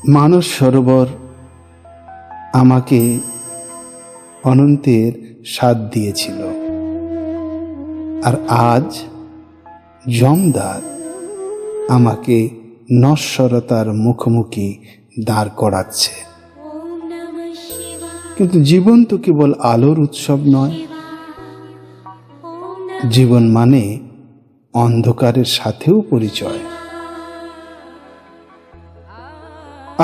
মানস সরোবর আমাকে অনন্তের স্বাদ দিয়েছিল, আর আজ জমদার আমাকে নশ্বরতার মুখোমুখি দাঁড় করাচ্ছে। কিন্তু জীবন তো কেবল আলোর উৎসব নয়, জীবন মানে অন্ধকারের সাথেও পরিচয়।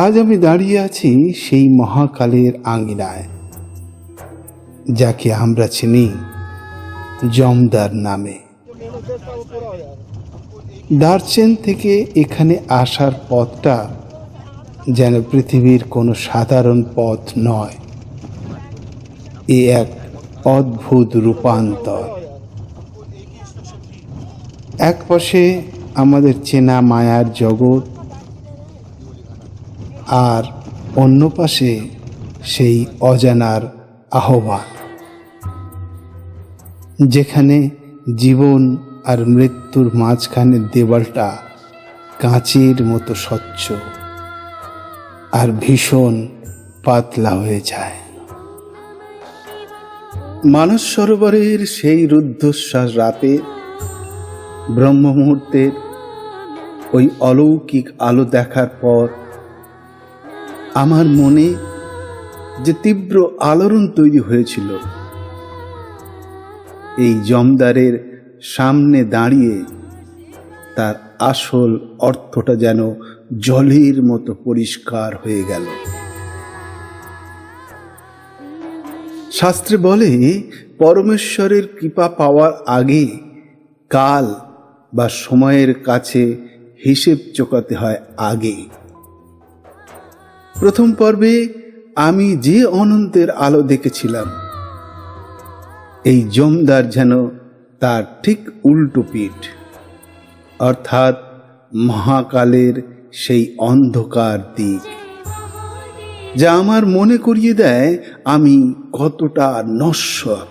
আজ আমি দাঁড়িয়ে আছি সেই মহাকালের আঙিনায়, যাকে আমরা চিনি জমদার নামে। দার্চেন থেকে এখানে আসার পথটা যেন পৃথিবীর কোনো সাধারণ পথ নয়, এ এক অদ্ভুত রূপান্তর। এক পাশে আমাদের চেনা মায়ার জগৎ, আর অন্য পাশে সেই অজানার আহ্বান, যেখানে জীবন আর মৃত্যুর মাঝখানের দেওয়ালটা কাঁচের মতো স্বচ্ছ আর ভীষণ পাতলা হয়ে যায়। মানস সরোবরের সেই রুদ্ধশ্বাস রাতে ব্রহ্ম মুহূর্তের ওই অলৌকিক আলো দেখার পর আমার মনে যে তীব্র আলোড়ন তৈরি হয়েছিল, এই জমদারের সামনে দাঁড়িয়ে তার আসল অর্থটা যেন জলের মতো পরিষ্কার হয়ে গেল। শাস্ত্রে বলে, পরমেশ্বরের কৃপা পাওয়ার আগে কাল বা সময়ের কাছে হিসেব চোকাতে হয় আগে। প্রথম পর্বে আমি যে অনন্তের আলো দেখেছিলাম, এই জমদার যেন তার ঠিক উল্টো পিঠ, অর্থাৎ মহাকালের সেই অন্ধকার দিক, যা আমার মনে করিয়ে দেয় আমি কতটা নশ্বর।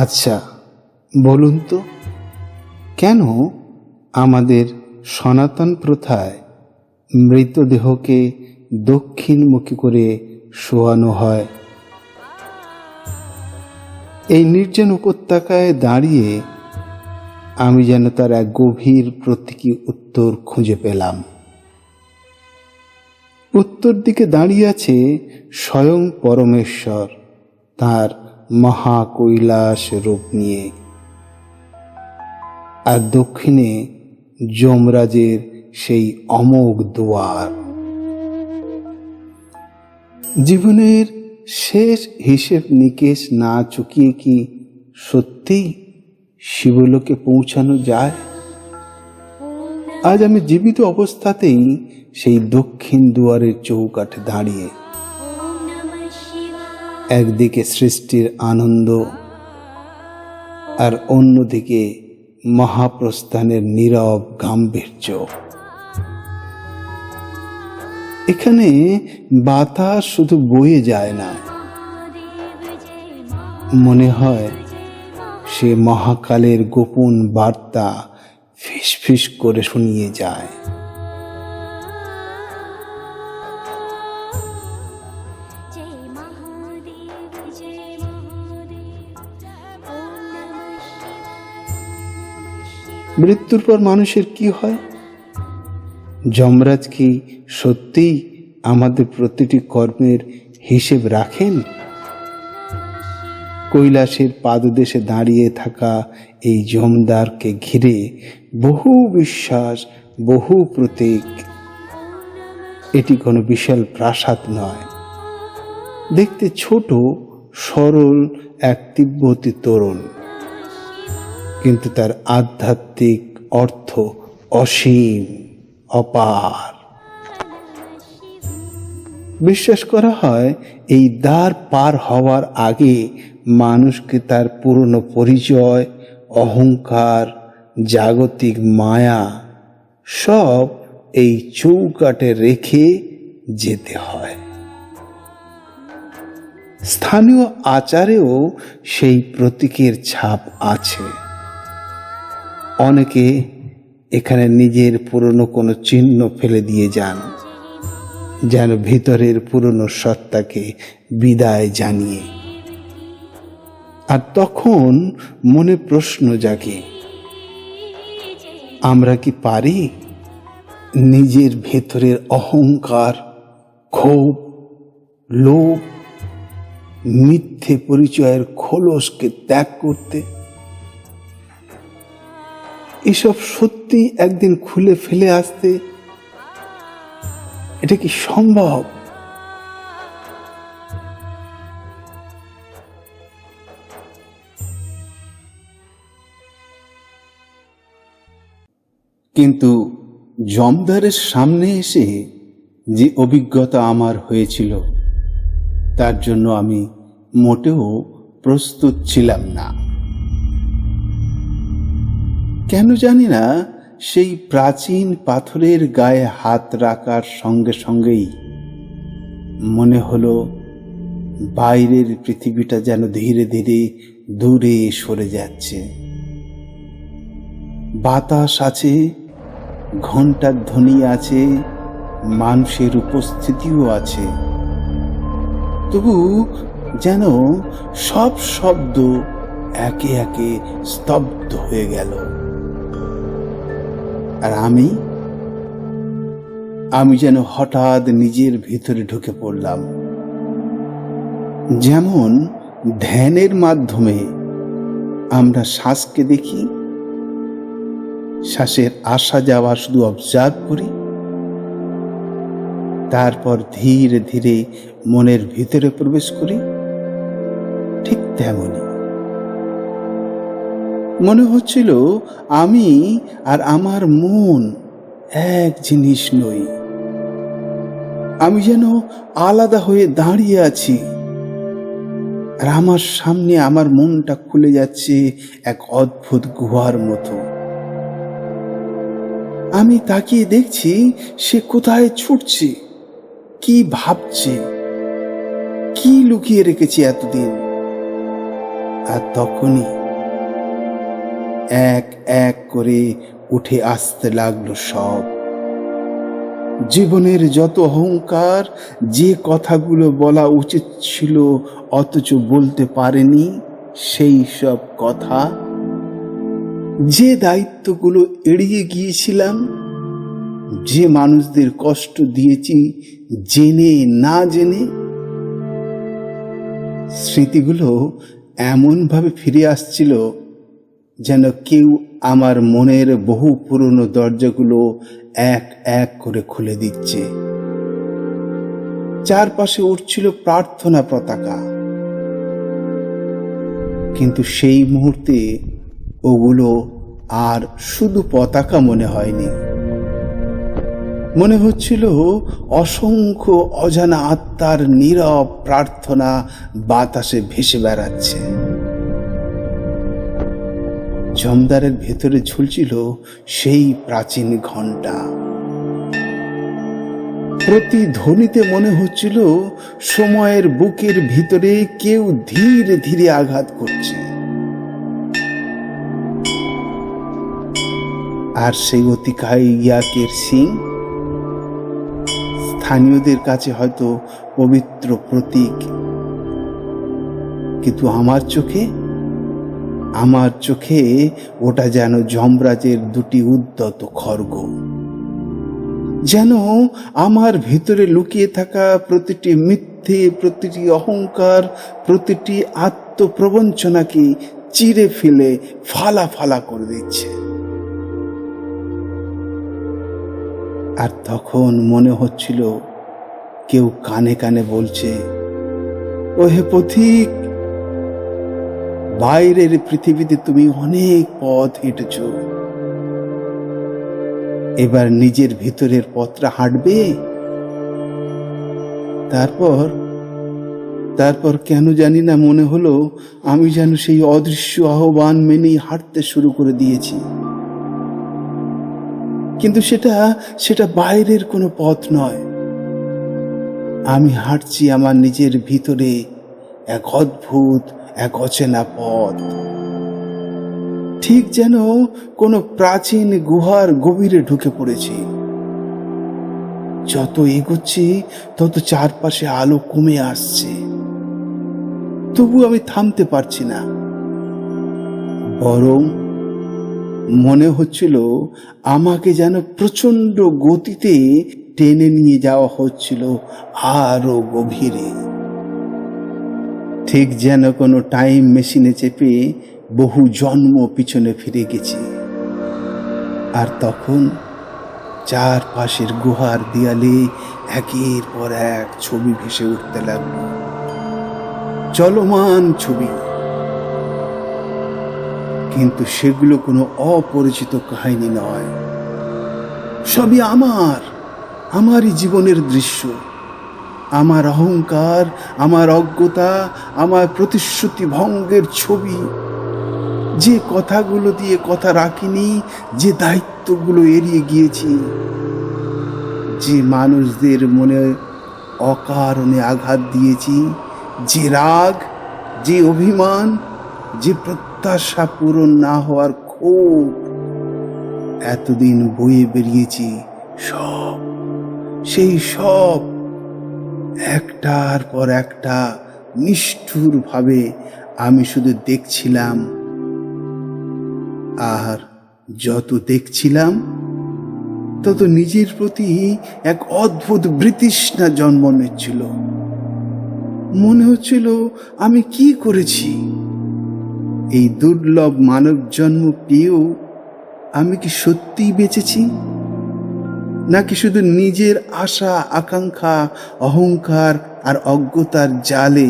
আচ্ছা বলুন তো, কেন আমাদের সনাতন প্রথায় মৃতদেহকে দক্ষিণমুখী করে শোয়ানো হয়? এই নির্জন উপত্যকায় দাঁড়িয়ে আমি যেন তার এক গভীর প্রতীকী উত্তর খুঁজে পেলাম। উত্তর দিকে দাঁড়িয়ে আছে স্বয়ং পরমেশ্বর তার মহাকৈলাস রূপ নিয়ে, আর দক্ষিণে যমরাজের সেই অমোঘ দুয়ার। জীবনের শেষ হিসেব নিকেশ না চুকিয়ে কি সত্যি শিবলোকে পৌঁছানো যায়? আজ আমি জীবিত অবস্থাতেই সেই দক্ষিণ দুয়ারের চৌকাঠে দাঁড়িয়ে, একদিকে সৃষ্টির আনন্দ আর অন্যদিকে মহাপ্রস্থানের নীরব গাম্ভীর্য। এখানে বাতাস শুধু বয়ে যায় না, মনে হয় সে মহাকালের গোপন বার্তা ফিসফিস করে শুনিয়ে যায়। মৃত্যুর পর মানুষের কি হয়? যমরাজ কি সত্যিই আমাদের প্রতিটি কর্মের হিসেব রাখেন? কৈলাসের পাদদেশে দাঁড়িয়ে থাকা এই জমদারকে ঘিরে বহু বিশ্বাস, বহু প্রতীক। এটি কোনো বিশাল প্রাসাদ নয়, দেখতে ছোট সরল এক তিব্বতী তরুণ, কিন্তু তার আধ্যাত্মিক অর্থ অসীম, অপার। বিশ্বাস করা হয় এই দ্বার পার হওয়ার আগে মানুষকে তার পুরনো পরিচয়, অহংকার, জাগতিক মায়া সব এই চৌকাঠে রেখে যেতে হয়। স্থানীয় আচারেও সেই প্রতীকের ছাপ আছে। অনেকে এখানে নিজের পুরনো কোনো চিহ্ন ফেলে দিয়ে যান, যেন ভিতরের পুরনো সত্তাকে বিদায় জানিয়ে। আর তখন মনে প্রশ্ন জাগে, আমরা কি পারি নিজের ভেতরের অহংকার, ক্ষোভ, লোভ, মিথ্যে পরিচয়ের খোলসকে ত্যাগ করতে? এসব সত্যি একদিন খুলে ফেলে আসতে এটা কি সম্ভব? কিন্তু জমদারের সামনে এসে যে অভিজ্ঞতা আমার হয়েছিল তার জন্য আমি মোটেও প্রস্তুত ছিলাম না। কেন জানি না, সেই প্রাচীন পাথরের গায়ে হাত রাখার সঙ্গে সঙ্গেই মনে হলো বাইরের পৃথিবীটা যেন ধীরে ধীরে দূরে সরে যাচ্ছে। বাতাস আছে, ঘণ্টার ধ্বনি আছে, মানুষের উপস্থিতিও আছে, তবু যেন সব শব্দ একে একে স্তব্ধ হয়ে গেল। আর আমি যেন হঠাৎ নিজের ভিতরে ঢুকে পড়লাম। যেমন ধ্যানের মাধ্যমে আমরা শ্বাসকে দেখি, শ্বাসের আসা যাওয়া শুধু অবজার্ভ করি, তারপর ধীরে ধীরে মনের ভিতরে প্রবেশ করি, ঠিক তেমনি মনে হচ্ছিল আমি আর আমার মন এক জিনিস নই। আমি যেন আলাদা হয়ে দাঁড়িয়ে আছি, আর আমার সামনে আমার মনটা খুলে যাচ্ছে এক অদ্ভুত গুহার মতো। আমি তাকিয়ে দেখছি সে কোথায় ছুটছে, কি ভাবছে, কি লুকিয়ে রেখেছে এতদিন। আর তখনই এক এক করে উঠে আসতে লাগলো সব জীবনের যত অহংকার, যে কথাগুলো বলা উচিত ছিল অথচ বলতে পারেনি সেই সব কথা, যে দায়িত্বগুলো এড়িয়ে গিয়েছিলাম, যে মানুষদের কষ্ট দিয়েছি জেনে না জেনে, স্মৃতিগুলো এমনভাবে ফিরে আসছিল যেন কেউ আমার মনের বহু পুরনো দরজাগুলো এক এক করে খুলে দিচ্ছে। চারপাশে উঠছিল প্রার্থনা পতাকা, কিন্তু সেই মুহূর্তে ওগুলো আর শুধু পতাকা মনে হয়নি, মনে হচ্ছিল অসংখ্য অজানা আত্মার নীরব প্রার্থনা বাতাসে ভেসে বেড়াচ্ছে। জমদারের ভেতরে ঝুলছিল সেই প্রাচীন ঘণ্টা, প্রতি ধ্বনিতে মনে হচ্ছিল সময়ের বুকের ভিতরে কেউ ধীরে ধীরে আঘাত করছে। আর সেই অতিকায় ইয়াকের সিং স্থানীয়দের কাছে হয়তো পবিত্র প্রতীক, কিন্তু আমার চোখে ওটা যেন যমরাজের দুটি উদ্যত খড়গ, যেন আমার ভিতরে লুকিয়ে থাকা প্রতিটি মিথ্যে, প্রতিটি অহংকার, প্রতিটি আত্মপ্রবঞ্চনাকে চিরে ফেলে ফালা ফালা করে দিচ্ছে। আর তখন মনে হচ্ছিল কেউ কানে কানে বলছে, ও হে পথিক, বাইরের পৃথিবীতে তুমি অনেক পথ হেঁটেছ, এবার নিজের ভিতরের পথটা হাঁটবে। তারপর কেন জানি না মনে হলো আমি যেন সেই অদৃশ্য আহ্বান মেনেই হাঁটতে শুরু করে দিয়েছি। কিন্তু সেটা বাইরের কোনো পথ নয়, আমি হাঁটছি আমার নিজের ভিতরে এক অদ্ভুত, এক অচেনা পথ। ঠিক যেন কোনো প্রাচীন গুহার গভীরে ঢুকে পড়েছি। যত এগোচ্ছি তত চারপাশে আলো কমে আসছে, তবু আমি থামতে পারছি না। বরং মনে হচ্ছিল আমাকে যেন প্রচন্ড গতিতে টেনে নিয়ে যাওয়া হচ্ছিল আরো গভীরে, ঠিক যেন কোনো টাইম মেশিনে চেপে বহু জন্ম পিছনে ফিরে গেছি। আর তখন চারপাশের গুহার দেয়ালে একের পর এক ছবি ভেসে উঠতে লাগলো, চলমান ছবি। কিন্তু সেগুলো কোনো অপরিচিত কাহিনী নয়, সবই আমারই জীবনের দৃশ্য। আমার অহংকার, আমার অজ্ঞতা, আমার প্রতিশ্রুতি ভঙ্গের ছবি। যে কথাগুলো দিয়ে কথা রাখিনি, যে দায়িত্বগুলো এড়িয়ে গিয়েছি, যে মানুষদের মনে অকারণে আঘাত দিয়েছি, যে রাগ, যে অভিমান, যে প্রত্যাশা পূরণ না হওয়ার ক্ষোভ এতদিন বয়ে বেরিয়েছি, সেই সব একটার পর একটা নিষ্ঠুর ভাবে আমি শুধু দেখছিলাম। আর যত দেখছিলাম তত নিজের প্রতি এক অদ্ভুত বিতৃষ্ণা জন্ম নিচ্ছিল। মনে হচ্ছিল আমি কি করেছি? এই দুর্লভ মানব জন্ম পেয়েও আমি কি সত্যিই বেঁচেছি, নাকি শুধু নিজের আশা আকাঙ্ক্ষা, অহংকার আর অজ্ঞতার জালে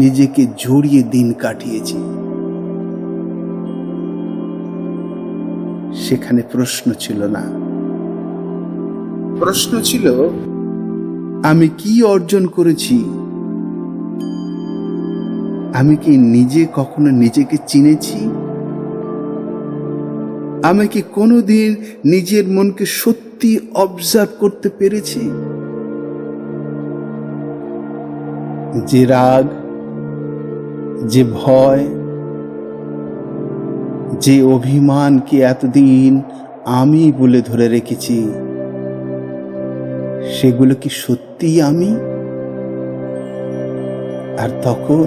নিজেকে জড়িয়ে দিন কাটিয়েছি? সেখানে প্রশ্ন ছিল না, প্রশ্ন ছিল আমি কি অর্জন করেছি? আমি কি নিজে কখনো নিজেকে চিনেছি? আমি কি কোনোদিন নিজের মনকে সত্যি অবজার্ভ করতে পেরেছি? যে রাগ, যে ভয়, যে অভিমানকে এতদিন আমি বলে ধরে রেখেছি, সেগুলো কি সত্যি আমি? আর তখন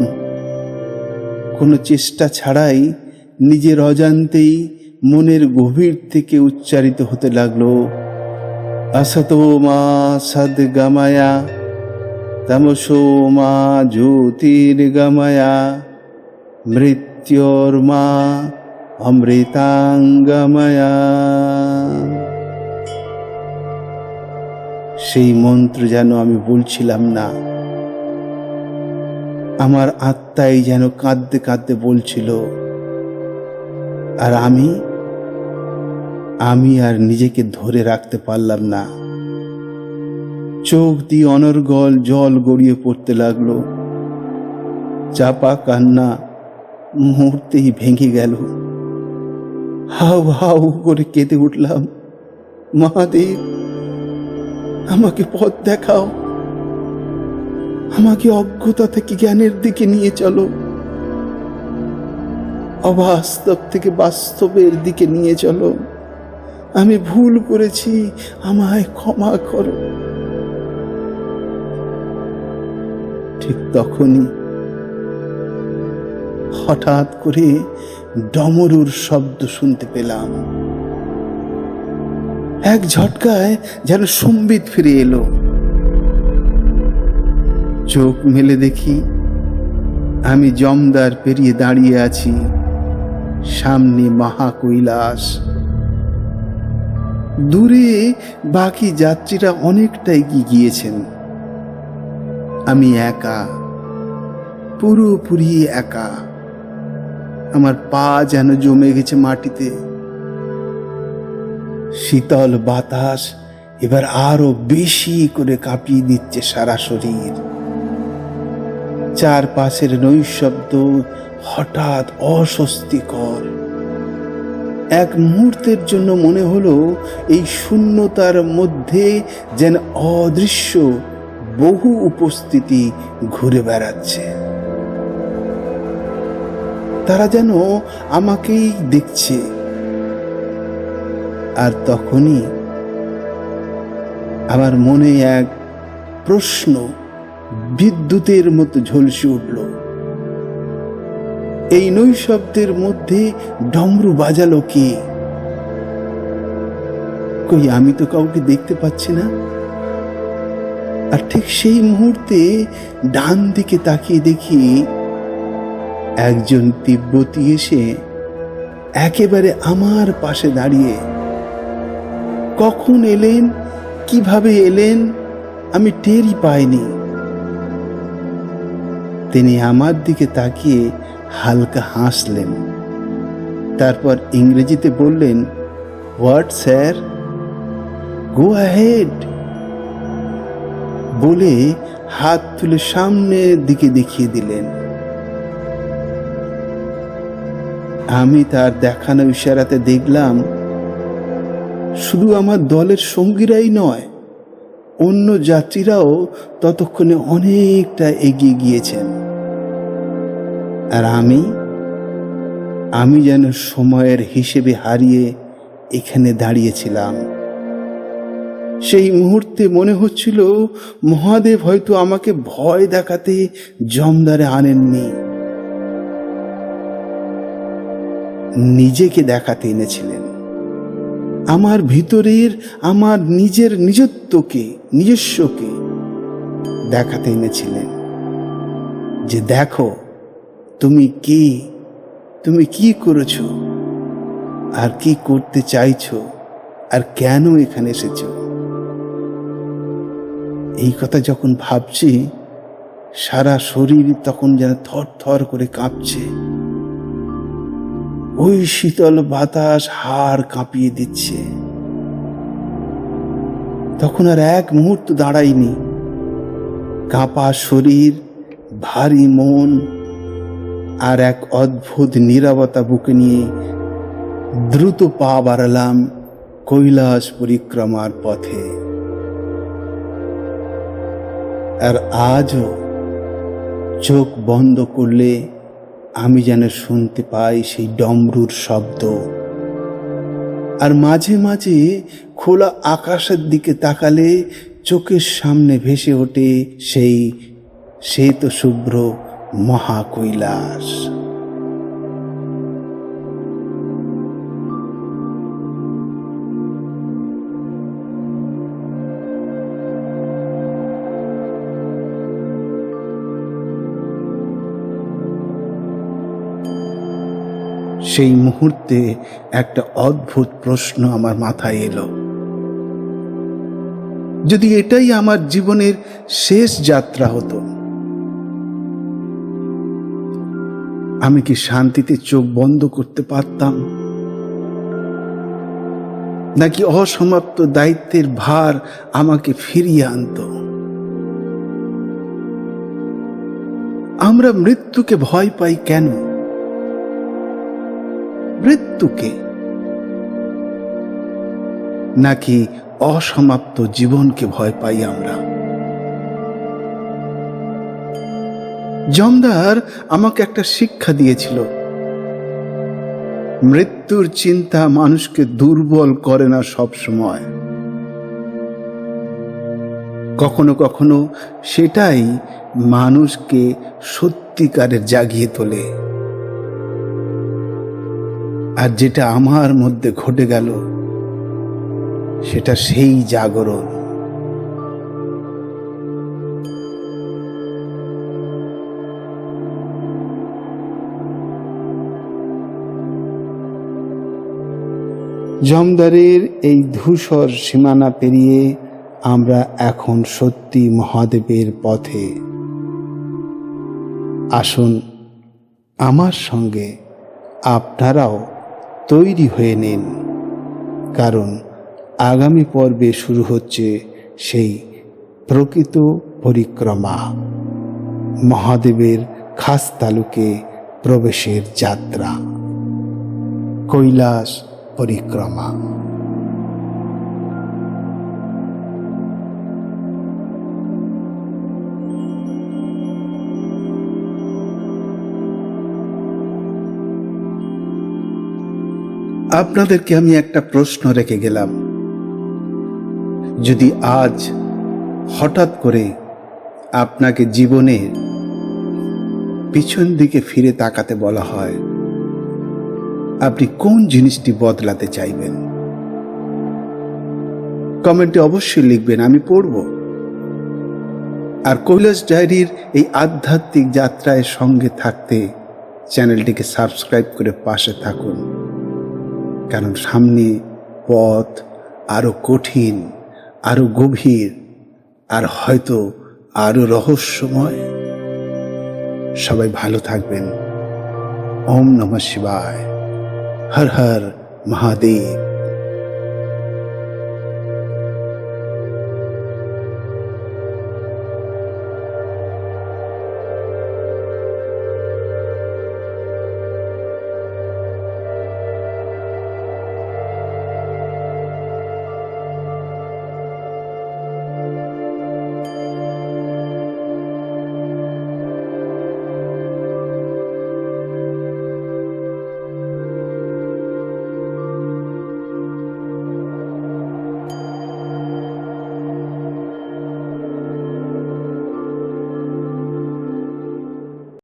কোনো চেষ্টা ছাড়াই নিজের অজান্তেই মনের গভীর থেকে উচ্চারিত হতে লাগলো, আসতো মা সদ্গময়া তমসো মা জ্যোতির্গময়া মৃত্যুর্মা অমৃতাঙ্গময়া। সেই মন্ত্র যেন আমি বলছিলাম না, আমার আত্মাই যেন কাঁদতে কাঁদতে বলছিল। আর আমি আর নিজেকে ধরে রাখতে পারলাম না। চোখ দিয়ে অনর্গল জল গড়িয়ে পড়তে লাগলো। চাপা কান্না মুহূর্তেই ভেঙে গেল। হাউ হাউ করে কেঁদে উঠলাম, মহাদেব, আমাকে পথ দেখাও, আমাকে অজ্ঞতা থেকে জ্ঞানের দিকে নিয়ে চলো, অবাস্তব থেকে বাস্তবের দিকে নিয়ে চলো। আমি ভুল করেছি, আমায় ক্ষমা করো। ঠিক তখনই হঠাৎ করে ডমরুর শব্দ শুনতে পেলাম। এক ঝটকায় যেন সম্বিত ফিরে এলো। চোখ মেলে দেখি আমি জমদার পেরিয়ে দাঁড়িয়ে আছি, সামনে মহাকৈলাস। দূরে বাকি যাত্রীরা অনেকটা এগিয়ে গিয়েছেন। আমি একা, পুরোপুরি একা। আমার পা যেন জমে গেছে মাটিতে। শীতল বাতাস এবার আরো বেশি করে কাঁপিয়ে দিচ্ছে সারা শরীর। চারপাশের নৈশব্দ হঠাৎ অস্বস্তিকর। এক মুহূর্তের জন্য মনে হলো এই শূন্যতার মধ্যে যেন অদৃশ্য বহু উপস্থিতি ঘুরে বেড়াচ্ছে। তারা যেন আমাকেই দেখছে। আর তখনই আমার মনে এক প্রশ্ন বিদ্যুতের মতো ঝলসে উঠল। এই নৈশব্দের মধ্যে ডমরু বাজালো কে? কই, আমি তো কাউকে দেখতে পাচ্ছি না। আর ঠিক সেই মুহূর্তে ডান দিকে তাকিয়ে দেখি একজন তিব্বতী এসে একেবারে আমার পাশে দাঁড়িয়ে। কখন এলেন, কিভাবে এলেন আমি টেরই পাইনি। তিনি আমার দিকে তাকিয়ে হালকা হাসলেন, তারপর ইংরেজিতে বললেন, হোয়াট স্যার, গো অ্যাহেড, বলে হাত তুলে সামনের দিকে দেখিয়ে দিলেন। আমি তার দেখানো ইশারাতে দেখলাম শুধু আমার দলের সঙ্গীরাই নয়, অন্য যাত্রীরাও ততক্ষণে অনেকটা এগিয়ে গিয়েছেন। আর আমি যেন সময়ের হিসেবে হারিয়ে এখানে দাঁড়িয়েছিলাম। সেই মুহূর্তে মনে হচ্ছিল মহাদেব হয়তো আমাকে ভয় দেখাতে জমদারে আনেননি, নিজেকে দেখাতে এনেছিলেন। আমার ভিতরের আমার নিজস্বকে দেখাতে এনেছিলেন যে দেখো তুমি কি, তুমি কি করেছো, আর কি করতে চাইছো, আর কেন এখানে এসেছো। এই কথা যখন ভাবছি সারা শরীর তখন যেন থর থর করে কাঁপছে। ওই শীতল বাতাস হাড় কাঁপিয়ে দিচ্ছে। তখন আর এক মুহূর্ত দাঁড়াইনি। কাঁপা শরীর, ভারী মন আর এক অদ্ভুত নীরবতা বুকে নিয়ে দ্রুত পা বাড়ালাম কৈলাস পরিক্রমার পথে। আর আজও চোখ বন্ধ করলে আমি যেন শুনতে পাই সেই ডমরুর শব্দ। আর মাঝে মাঝে খোলা আকাশের দিকে তাকালে চোখের সামনে ভেসে ওঠে সেই শ্বেত শুভ্র মহাকৈলাস। সেই মুহূর্তে একটা অদ্ভুত প্রশ্ন আমার মাথায় এলো। যদি এটাই আমার জীবনের শেষ যাত্রা হতো, আমি কি শান্তিতে চোখ বন্ধ করতে পারতাম, নাকি অসমাপ্ত দায়িত্বের ভার আমাকে ফিরিয়ে আনতো? আমরা মৃত্যুকে ভয় পাই কেন? মৃত্যুকে, নাকি অসমাপ্ত জীবনকে ভয় পাই আমরা? জমদার আমাকে একটা শিক্ষা দিয়েছিল, মৃত্যুর চিন্তা মানুষকে দুর্বল করে না সব সময়। কখনো কখনো সেটাই মানুষকে সত্যিকারের জাগিয়ে তোলে। আর যেটা আমার মধ্যে ঘটে গেল সেটা সেই জাগরণ। জমদারের এই ধূসর সীমানা পেরিয়ে আমরা এখন সত্যি মহাদেবের পথে। আসুন আমার সঙ্গে আপনারাও তৈরি হয়ে নিন, কারণ আগামী পর্বে শুরু হচ্ছে সেই প্রকৃত পরিক্রমা, মহাদেবের খাস তালুকে প্রবেশের যাত্রা, কৈলাস পরিক্রমা। আপনাদেরকে আমি একটা প্রশ্ন রেখে গেলাম, যদি আজ হঠাৎ করে আপনাকে জীবনের পিছন দিকে ফিরে তাকাতে বলা হয়, আপনি কোন জিনিসটি বদলাতে চাইবেন? কমেন্টে অবশ্যই লিখবেন, আমি পড়ব। আর কৈলাস ডায়েরির এই আধ্যাত্মিক যাত্রায় সঙ্গে থাকতে চ্যানেলটিকে সাবস্ক্রাইব করে পাশে থাকুন, কারণ সামনে পথ আরো কঠিন, আরো গভীর, আর হয়তো আরো রহস্যময়। সবাই ভালো থাকবেন। ওম নমঃ শিবায়। হর হর মহাদেব।